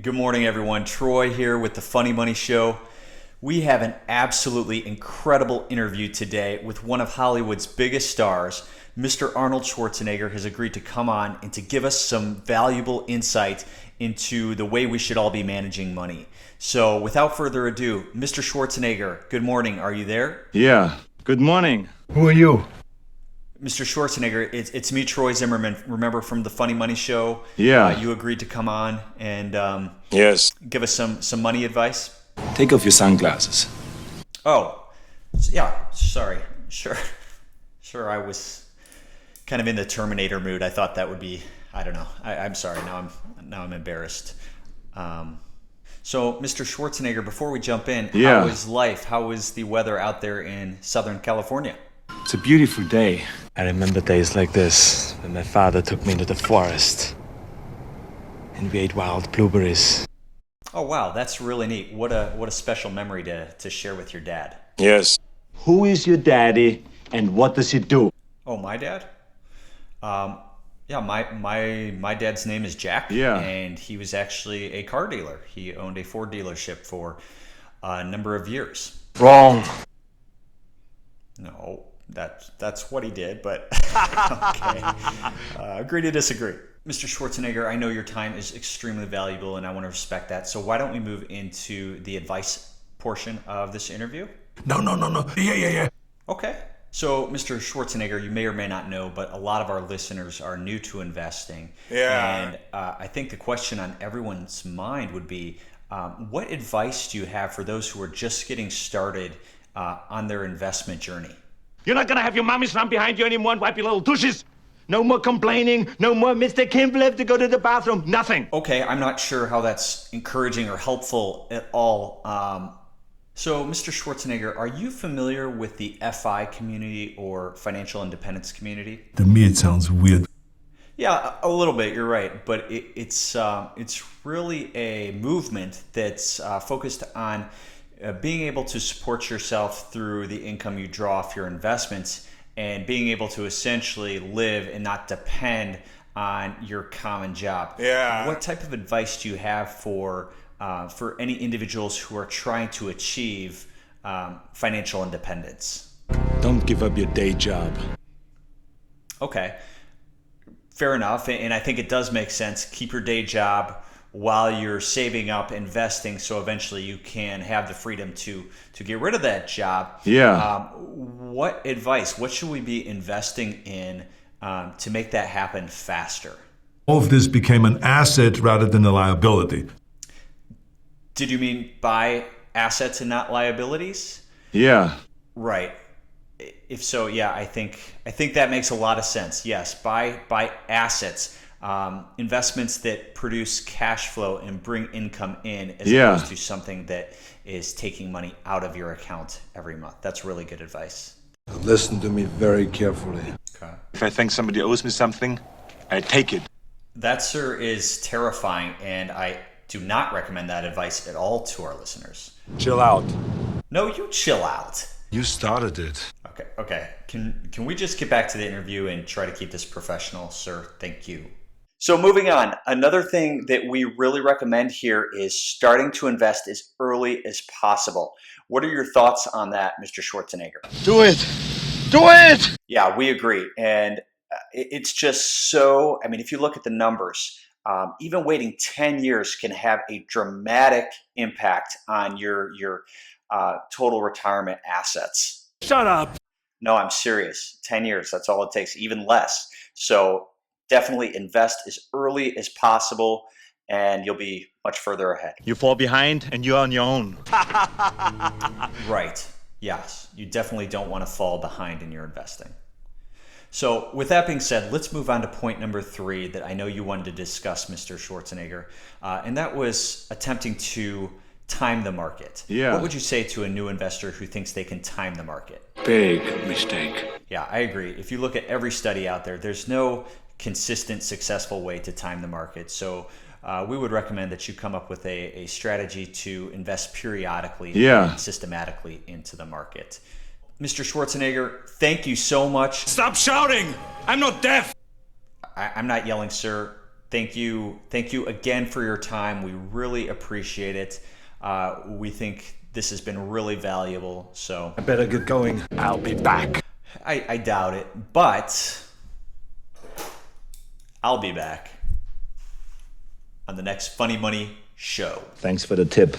Good morning, everyone. Troy here with the Funny Money Show. We have an absolutely incredible interview today with one of Hollywood's biggest stars. Mr. Arnold Schwarzenegger has agreed to come on and to give us some valuable insight into the way we should all be managing money. So without further ado, Mr. Schwarzenegger, good morning. Are you there? Yeah, good morning. Who are you? Mr. Schwarzenegger, it's me, Troy Zimmerman. Remember from the Funny Money Show? Yeah. You agreed to come on and Yes. give us some money advice. Take off your sunglasses. Oh, yeah. Sorry. Sure. I was kind of in the Terminator mood. I thought that would be. I don't know. I'm sorry. Now I'm embarrassed. So, Mr. Schwarzenegger, before we jump in, Yeah. How is life? How is the weather out there in Southern California? It's a beautiful day. I remember days like this when my father took me into the forest and we ate wild blueberries. Oh wow, that's really neat. What a special memory to share with your dad. Yes. Who is your daddy and what does he do? Oh, my dad? Yeah, my dad's name is Jack. Yeah. And he was actually a car dealer. He owned a Ford dealership for a number of years. Wrong. No, that's what he did, but okay. Agree to disagree. Mr. Schwarzenegger, I know your time is extremely valuable and I want to respect that. So why don't we move into the advice portion of this interview? No. Yeah. Okay. So, Mr. Schwarzenegger, you may or may not know, but a lot of our listeners are new to investing. Yeah. And I think the question on everyone's mind would be, what advice do you have for those who are just getting started on their investment journey? You're not gonna have your mommies run behind you anymore and wipe your little tushes. No more complaining. No more Mr. Kimball have to go to the bathroom. Nothing. Okay, I'm not sure how that's encouraging or helpful at all. So, Mr. Schwarzenegger, are you familiar with the FI community or financial independence community? To me, it sounds weird. Yeah, a little bit. You're right, but it's really a movement that's focused on being able to support yourself through the income you draw off your investments and being able to essentially live and not depend on your common job. Yeah. What type of advice do you have for any individuals who are trying to achieve financial independence? Don't give up your day job. Okay, fair enough. And I think it does make sense. Keep your day job while you're saving up, investing, so eventually you can have the freedom to get rid of that job. Yeah. What advice, what should we be investing in to make that happen faster? All of this became an asset rather than a liability. Did you mean buy assets and not liabilities? Yeah. Right. If so, yeah, I think that makes a lot of sense. Yes, buy assets, investments that produce cash flow and bring income in, as opposed to something that is taking money out of your account every month. That's really good advice. Listen to me very carefully. Okay. If I think somebody owes me something, I take it. That, sir, is terrifying, and I do not recommend that advice at all to our listeners. Chill out. No, you chill out. You started it. Okay. Can we just get back to the interview and try to keep this professional, sir? Thank you. So moving on, another thing that we really recommend here is starting to invest as early as possible. What are your thoughts on that, Mr. Schwarzenegger? Do it. Do it. Yeah, we agree. And it's just so, I mean, if you look at the numbers, even waiting 10 years can have a dramatic impact on your total retirement assets. Shut up. No, I'm serious. 10 years, that's all it takes, even less. So definitely invest as early as possible and you'll be much further ahead. You fall behind and you're on your own. Right. Yes. You definitely don't want to fall behind in your investing. So with that being said, let's move on to point number 3 that I know you wanted to discuss, Mr. Schwarzenegger. And that was attempting to time the market. Yeah. What would you say to a new investor who thinks they can time the market? Big mistake. Yeah, I agree. If you look at every study out there, there's no consistent, successful way to time the market. So we would recommend that you come up with a strategy to invest periodically Yeah. and systematically into the market. Mr. Schwarzenegger, thank you so much. Stop shouting. I'm not deaf. I'm not yelling, sir. Thank you again for your time. We really appreciate it. We think this has been really valuable. So I better get going. I'll be back. I doubt it, but I'll be back on the next Funny Money show. Thanks for the tip.